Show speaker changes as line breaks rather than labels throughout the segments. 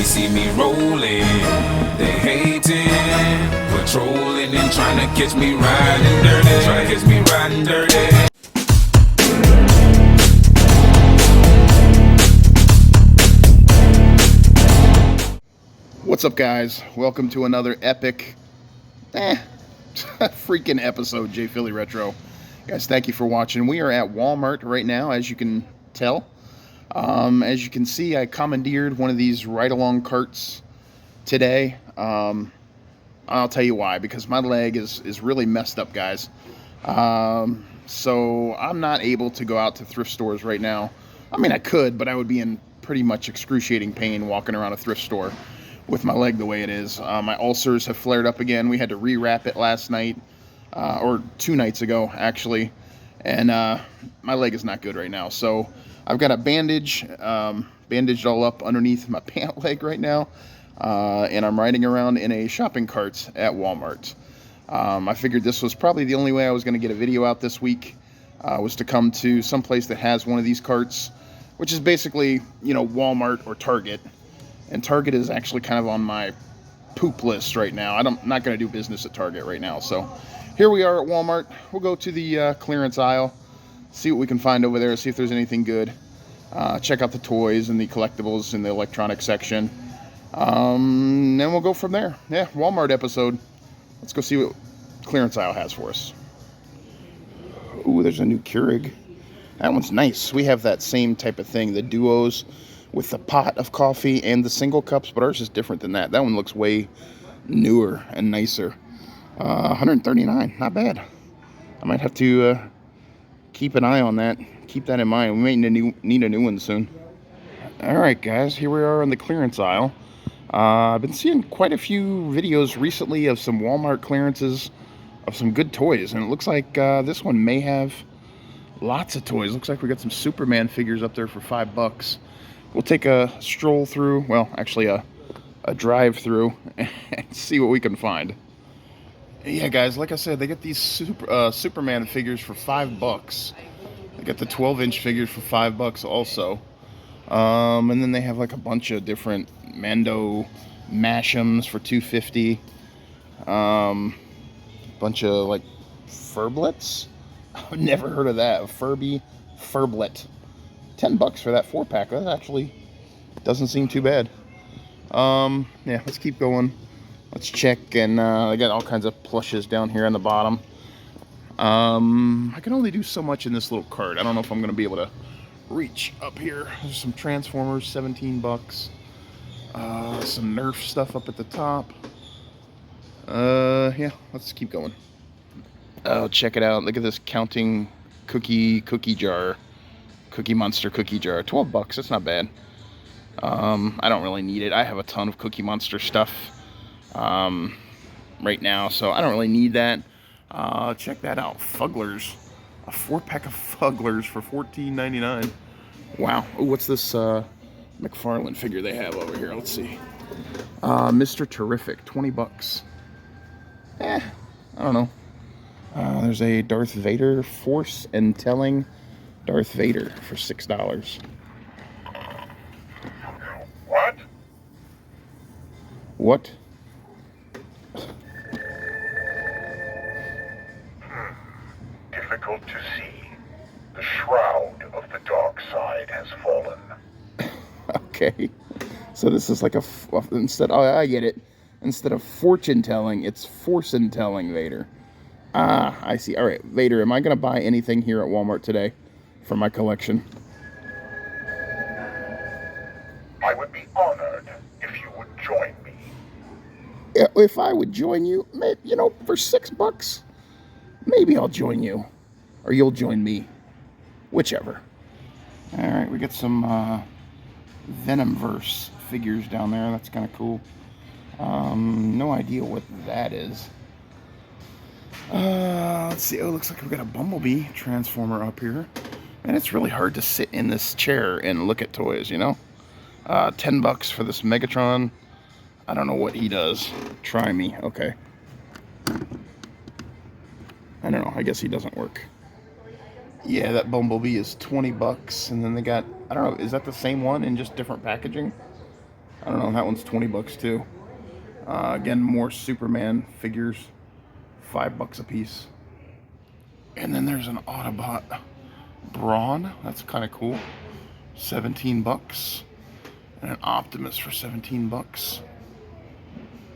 they see me rolling, they hating, patrolling and trying to catch me riding dirty, trying to catch me riding dirty.
What's up, guys? Welcome to another epic freaking episode, JPhillyRetro. Guys, thank you for watching. We are at Walmart right now, as you can tell. As you can see, I commandeered one of these ride-along carts today. I'll tell you why, because my leg is really messed up, guys. So I'm not able to go out to thrift stores right now. I mean, I could, but I would be in pretty much excruciating pain walking around a thrift store with my leg the way it is. My ulcers have flared up again. We had to rewrap it last night, or 2 nights ago, actually. And my leg is not good right now. So I've got a bandage, bandaged all up underneath my pant leg right now. And I'm riding around in a shopping cart at Walmart. I figured this was probably the only way I was going to get a video out this week, was to come to some place that has one of these carts, which is basically, you know, Walmart or Target. And Target is actually kind of on my poop list right now. I'm not going to do business at Target right now. So here we are at Walmart. We'll go to the clearance aisle, see what we can find over there, see if there's anything good. Check out the toys and the collectibles in the electronics section. Then we'll go from there. Yeah, Walmart episode. Let's go see what clearance aisle has for us. Ooh, there's a new Keurig. That one's nice. We have that same type of thing, the duos with the pot of coffee and the single cups, but ours is different than that. That one looks way newer and nicer. $139, not bad. I might have to keep an eye on that. Keep that in mind. We may need a new one soon. All right, guys, here we are on the clearance aisle. I've been seeing quite a few videos recently of some Walmart clearances of some good toys, and it looks like this one may have lots of toys. Looks like we got some Superman figures up there for $5. We'll take a stroll through, well, actually a drive through, and see what we can find. Yeah, guys, like I said, they get these Superman figures for $5. They got the 12-inch figures for $5 also. And then they have like a bunch of different Mando Mashems for $2.50. Bunch of like Furblets. I've never heard of that. A Furby Furblet. $10 for that 4-pack. That actually doesn't seem too bad. Yeah, let's keep going. Let's check, and I got all kinds of plushes down here on the bottom. I can only do so much in this little cart. I don't know if I'm going to be able to reach up here. There's some Transformers, $17. Some Nerf stuff up at the top. Yeah, let's keep going. Oh, check it out. Look at this counting cookie jar. Cookie Monster cookie jar. $12. That's not bad. I don't really need it. I have a ton of Cookie Monster stuff right now, so I don't really need that. Check that out. Fugglers. A 4-pack of Fugglers for $14.99. Wow. Ooh, what's this McFarlane figure they have over here? Let's see. Mr. Terrific. $20. I don't know. There's a Darth Vader Force and Telling Darth Vader for $6.
What?
What?
Difficult to see. The shroud of the dark side has fallen.
Okay. So this is like instead. Oh, I get it. Instead of fortune telling, it's fortune telling Vader. Ah, I see. All right, Vader. Am I going to buy anything here at Walmart today for my collection?
I would be honored if you would join me.
If I would join you, you know, for $6, maybe I'll join you, or you'll join me, whichever. All right, we got some Venomverse figures down there. That's kind of cool. No idea what that is. Let's see. Oh, it looks like we've got a Bumblebee Transformer up here. And it's really hard to sit in this chair and look at toys, you know? $10 for this Megatron. I don't know what he does. Try me. Okay. I don't know. I guess he doesn't work. Yeah, that Bumblebee is $20. And then they got, I don't know, is that the same one in just different packaging? I don't know, that one's 20 bucks too. Again, more Superman figures, $5 a piece. And then there's an Autobot Brawn, that's kind of cool, 17 bucks. And an Optimus for 17 bucks.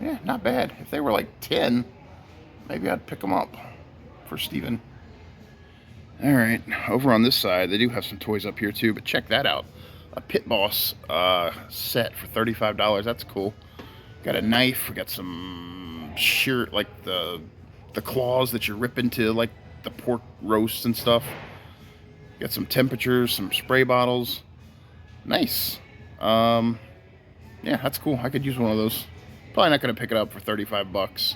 Yeah, not bad. If they were like 10, maybe I'd pick them up for Steven. Alright, over on this side, they do have some toys up here too, but check that out. A Pit Boss set for $35. That's cool. Got a knife. We got some shear, like the claws that you rip into, like the pork roasts and stuff. Got some temperatures, some spray bottles. Nice. Yeah, that's cool. I could use one of those. Probably not going to pick it up for 35 bucks,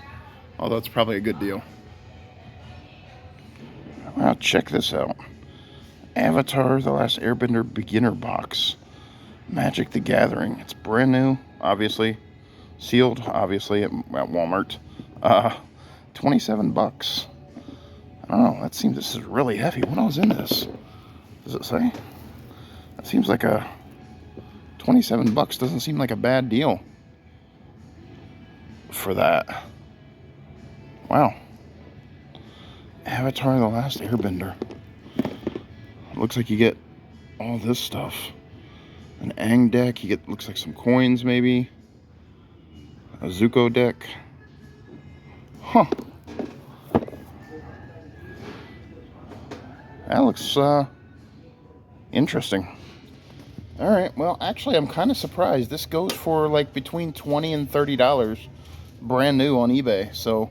although it's probably a good deal. Well, check this out. Avatar: The Last Airbender Beginner Box. Magic the Gathering. It's brand new, obviously. Sealed, obviously, at Walmart. 27 bucks. I don't know. This is really heavy. What else is in this? Does it say? That seems like 27 bucks doesn't seem like a bad deal for that. Wow. Avatar: The Last Airbender. Looks like you get all this stuff. An Aang deck. You get, looks like some coins maybe. A Zuko deck. Huh. That looks interesting. Alright, well, actually, I'm kind of surprised. This goes for like between $20 and $30 brand new on eBay. So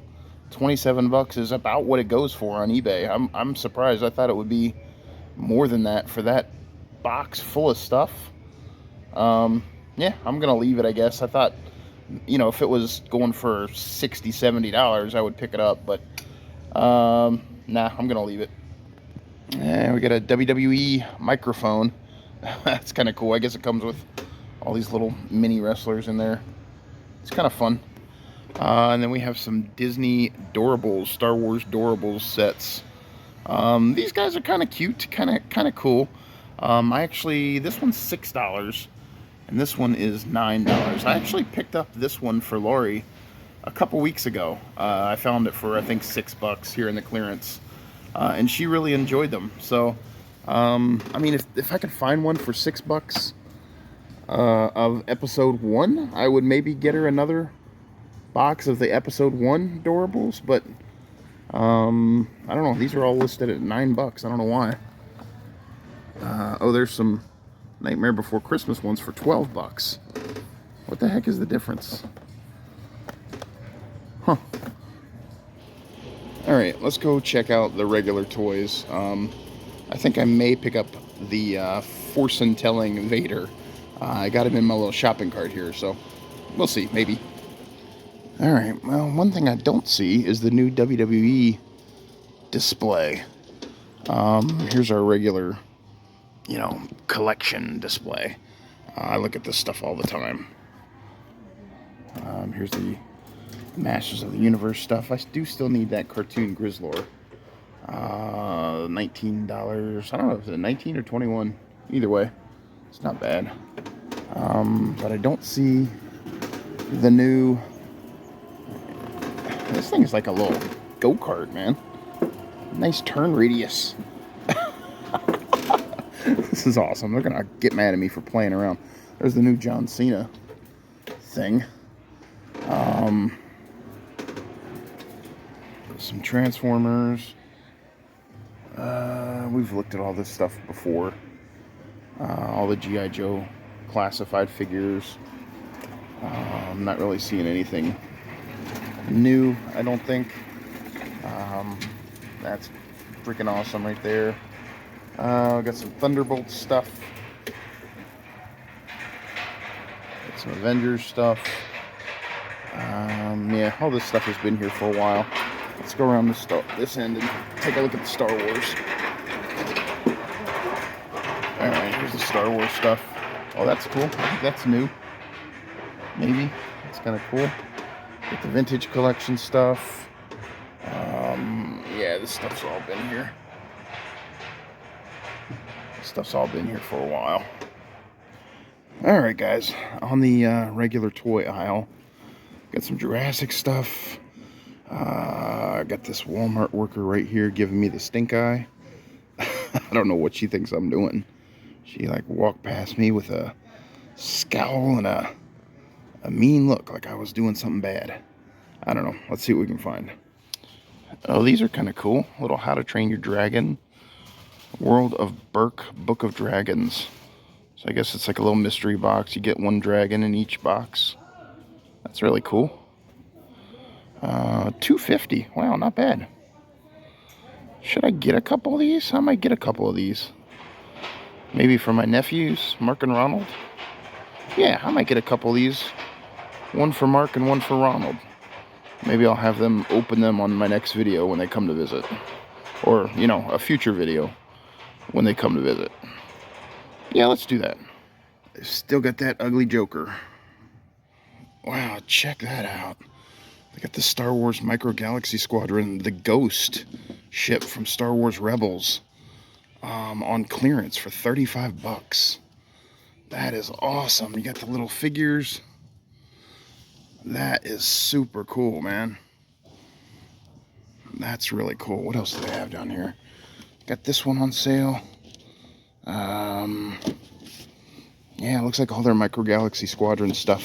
27 bucks is about what it goes for on eBay. I'm surprised. I thought it would be more than that for that box full of stuff. Yeah, I'm gonna leave it, I guess. I thought, you know, if it was going for $60, $70, I would pick it up, but nah, I'm gonna leave it. And we got a WWE microphone. That's kind of cool. I guess it comes with all these little mini wrestlers in there. It's kind of fun. And then we have some Disney Doorables, Star Wars Doorables sets. These guys are kind of cute, kind of cool. This one's $6, and this one is $9. I actually picked up this one for Lori a couple weeks ago. I found it for, I think, $6 here in the clearance, and she really enjoyed them. So, I mean, if I could find one for $6 of Episode 1, I would maybe get her another box of the Episode 1 Doorables, but I don't know. These are all listed at $9. I don't know why. Oh, there's some Nightmare Before Christmas ones for $12. What the heck is the difference? Huh. Alright, let's go check out the regular toys. I think I may pick up the Fortune Telling Vader. I got him in my little shopping cart here, so we'll see, maybe. Alright, well, one thing I don't see is the new WWE display. Here's our regular, you know, collection display. I look at this stuff all the time. Here's the Masters of the Universe stuff. I do still need that cartoon Grizzlor. $19. I don't know if it's 19 or 21. Either way, it's not bad. But I don't see the new... This thing is like a little go-kart, man. Nice turn radius. This is awesome. They're gonna get mad at me for playing around. There's the new John Cena thing. Some Transformers. We've looked at all this stuff before. All the G.I. Joe classified figures. I'm not really seeing anything new, I don't think. That's freaking awesome right there. Got some Thunderbolt stuff. Got some Avengers stuff. Yeah, all this stuff has been here for a while. Let's go around this end and take a look at the Star Wars. Alright, here's the Star Wars stuff. Oh, that's cool. I think that's new. Maybe. It's kind of cool. Got the vintage collection stuff. Yeah, this stuff's all been here. This stuff's all been here for a while. All right, guys, on the regular toy aisle, got some Jurassic stuff. I got this Walmart worker right here giving me the stink eye. I don't know what she thinks I'm doing. She like walked past me with a scowl and a mean look, like I was doing something bad. I don't know. Let's see what we can find. Oh, these are kind of cool. Little How to Train Your Dragon. World of Burke Book of Dragons. So I guess it's like a little mystery box. You get one dragon in each box. That's really cool. $2.50. Wow, not bad. Should I get a couple of these? I might get a couple of these. Maybe for my nephews, Mark and Ronald. Yeah, I might get a couple of these. One for Mark and one for Ronald. Maybe I'll have them open them on my next video when they come to visit. Or, you know, a future video when they come to visit. Yeah, let's do that. Still got that ugly Joker. Wow, check that out. They got the Star Wars Micro Galaxy Squadron, the Ghost ship from Star Wars Rebels, on clearance for 35 bucks. That is awesome. You got the little figures. That is super cool, man. That's really cool. What else do they have down here? Got this one on sale. Yeah, it looks like all their Micro Galaxy Squadron stuff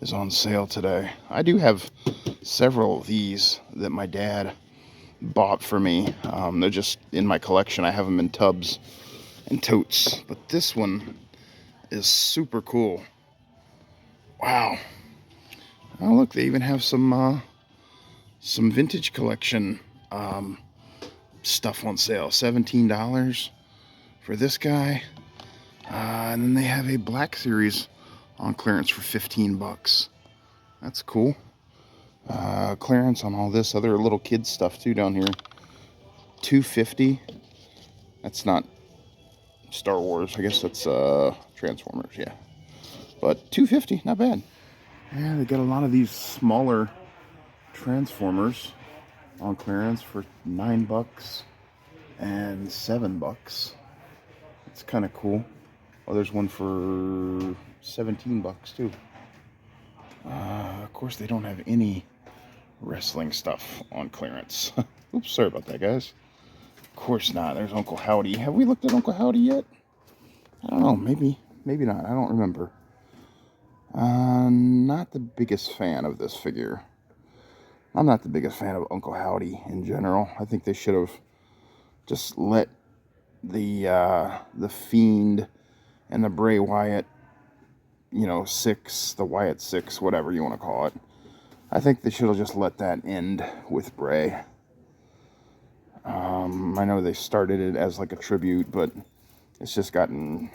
is on sale today. I do have several of these that my dad bought for me. They're just in my collection. I have them in tubs and totes. But this one is super cool. Wow. Oh, look, they even have some vintage collection stuff on sale. $17 for this guy. And then they have a Black Series on clearance for 15 bucks. That's cool. Clearance on all this other little kid stuff too down here. $2.50. That's not Star Wars. I guess that's Transformers, yeah. But $2.50, not bad. Yeah, they got a lot of these smaller Transformers on clearance for 9 bucks and 7 bucks. It's kind of cool. Oh, there's one for 17 bucks too. Of course, they don't have any wrestling stuff on clearance. Oops, sorry about that, guys. Of course not. There's Uncle Howdy. Have we looked at Uncle Howdy yet? I don't know. Maybe not. I don't remember. Not the biggest fan of this figure. I'm not the biggest fan of Uncle Howdy in general. I think they should have just let the Fiend and the Bray Wyatt, you know, the Wyatt 6, whatever you want to call it. I think they should have just let that end with Bray. I know they started it as like a tribute, but it's just gotten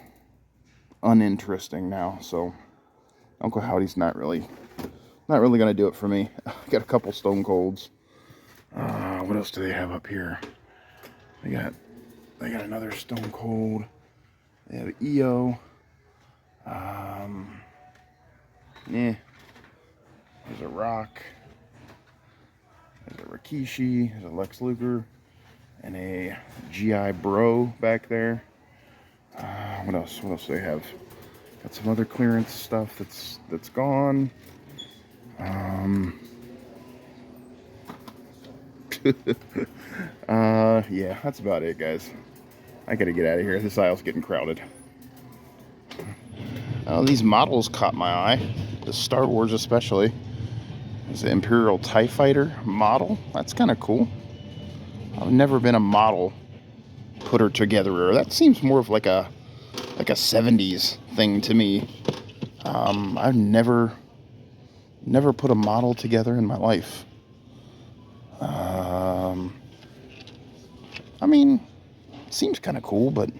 uninteresting now. So Uncle Howdy's not really going to do it for me. I got a couple Stone Colds. What else do they have up here? They got another Stone Cold. They have EO. There's a Rock. There's a Rikishi. There's a Lex Luger. And a GI Bro back there. What else? What else do they have? Got some other clearance stuff that's gone. Yeah, that's about it, guys. I gotta get out of here. This aisle's getting crowded. These models caught my eye. The Star Wars especially. There's the Imperial TIE Fighter model. That's kind of cool. I've never been a model putter togetherer. That seems more of like a 70s thing to me. I've never put a model together in my life. I mean, it seems kind of cool, but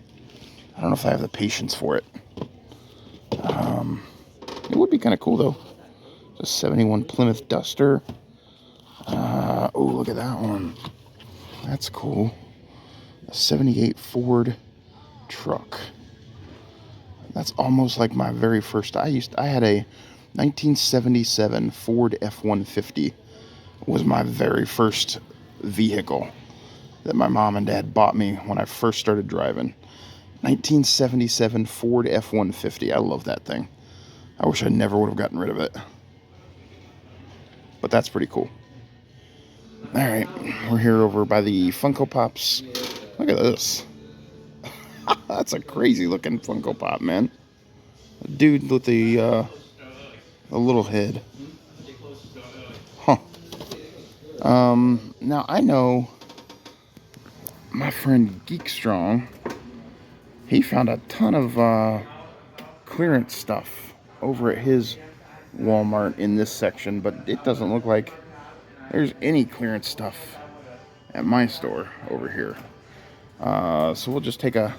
I don't know if I have the patience for it. It would be kind of cool though. The 71 Plymouth Duster. Oh, look at that one. That's cool. A 78 Ford truck. That's almost like my very first. I had a 1977 Ford F-150. Was my very first vehicle that my mom and dad bought me when I first started driving. 1977 Ford F-150. I love that thing. I wish I never would have gotten rid of it. But that's pretty cool. Alright, we're here over by the Funko Pops. Look at this. That's a crazy looking Funko Pop, man. A dude with the little head. Huh. Now I know my friend Geek Strong, he found a ton of clearance stuff over at his Walmart in this section, but it doesn't look like there's any clearance stuff at my store over here. So we'll just take a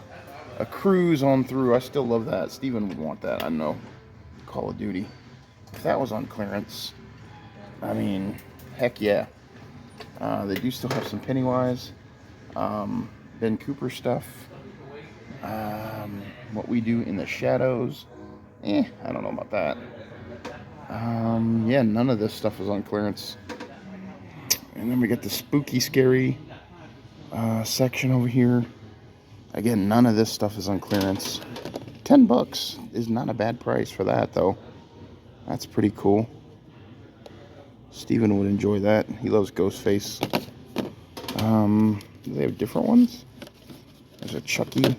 cruise on through. I still love that. Steven would want that. I know. Call of Duty. If that was on clearance, I mean, heck yeah. They do still have some Pennywise, Ben Cooper stuff. What We Do in the Shadows. I don't know about that. Yeah, none of this stuff is on clearance. And then we got the spooky, scary section over here. Again, none of this stuff is on clearance. $10 is not a bad price for that, though. That's pretty cool. Steven would enjoy that. He loves Ghostface. Do they have different ones? There's a Chucky.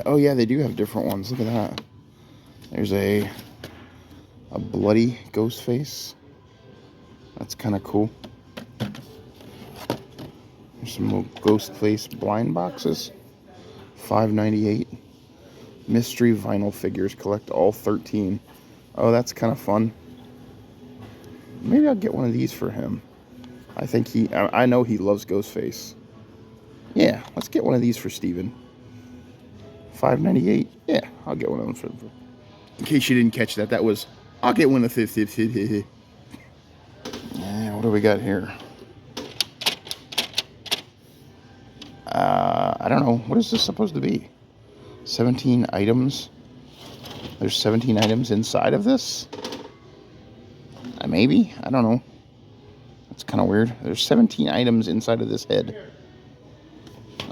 Oh yeah, they do have different ones. Look at that. There's a bloody Ghostface. That's kind of cool. There's some more Ghostface blind boxes. $5.98. Mystery vinyl figures. Collect all 13. Oh, that's kind of fun. Maybe I'll get one of these for him. I think I know he loves Ghostface. Yeah, let's get one of these for Steven. $5.98. Yeah, I'll get one of them for him. In case you didn't catch that, that was, I'll get one of this. Yeah, what do we got here? I don't know. What is this supposed to be? 17 items. There's 17 items inside of this? Maybe? I don't know. That's kind of weird. There's 17 items inside of this head.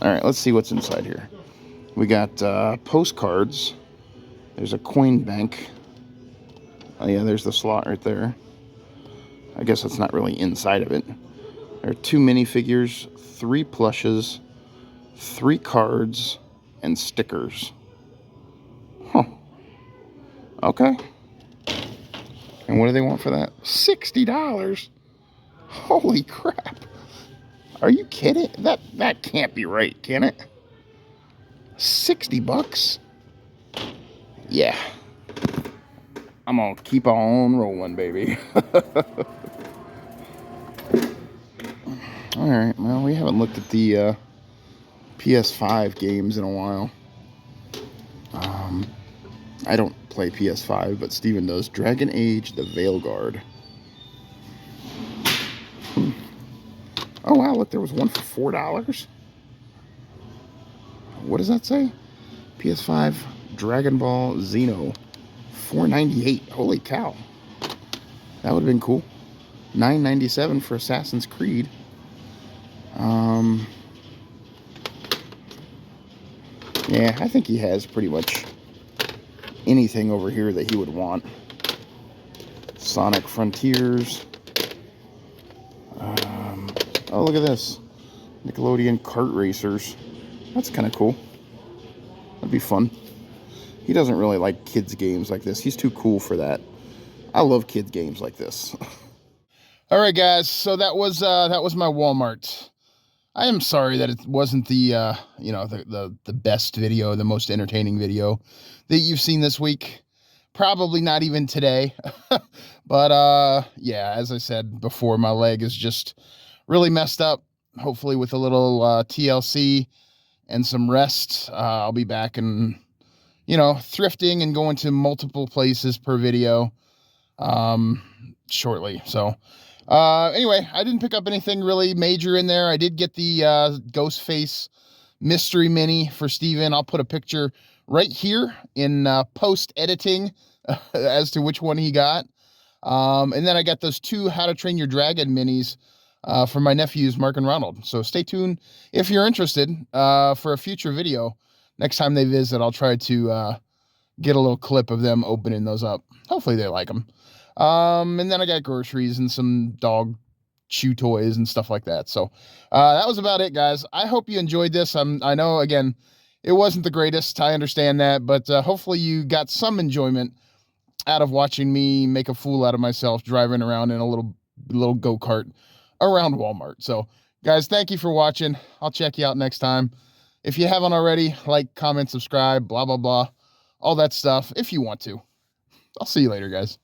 Alright, let's see what's inside here. We got postcards. There's a coin bank. Oh yeah, there's the slot right there. I guess that's not really inside of it. There are 2 minifigures, 3 plushes, 3 cards, and stickers. Huh. Okay. And what do they want for that? $60. Holy crap. Are you kidding? That can't be right, can it? $60? Yeah. I'm gonna keep on rolling, baby. Alright, well, we haven't looked at the PS5 games in a while. I don't play PS5, but Steven does. Dragon Age, the Veilguard. Oh, wow, look, there was one for $4. What does that say? PS5 Dragon Ball Xeno. $4.98. Holy cow. That would have been cool. $9.97 for Assassin's Creed. Yeah, I think he has pretty much anything over here that he would want. Sonic Frontiers. Oh, look at this. Nickelodeon Kart Racers. That's kind of cool. That'd be fun. He doesn't really like kids games like this. He's too cool for that. I love kids games like this. All right, guys. So that was my Walmart. I am sorry that it wasn't the the best video, the most entertaining video that you've seen this week. Probably not even today. But yeah, as I said before, my leg is just really messed up. Hopefully with a little TLC and some rest, I'll be back and thrifting and going to multiple places per video shortly. So anyway, I didn't pick up anything really major in there. I did get the Ghostface mystery mini for Steven. I'll put a picture right here in post editing as to which one he got. And then I got those 2 How to Train Your Dragon minis for my nephews, Mark and Ronald. So stay tuned if you're interested for a future video. Next time they visit, I'll try to get a little clip of them opening those up. Hopefully they like them. And then I got groceries and some dog chew toys and stuff like that. So that was about it, guys. I hope you enjoyed this. I know, again, it wasn't the greatest. I understand that, but hopefully you got some enjoyment out of watching me make a fool out of myself driving around in a little go-kart around Walmart. So, guys, thank you for watching. I'll check you out next time. If you haven't already, like, comment, subscribe, blah, blah, blah, all that stuff, if you want to. I'll see you later, guys.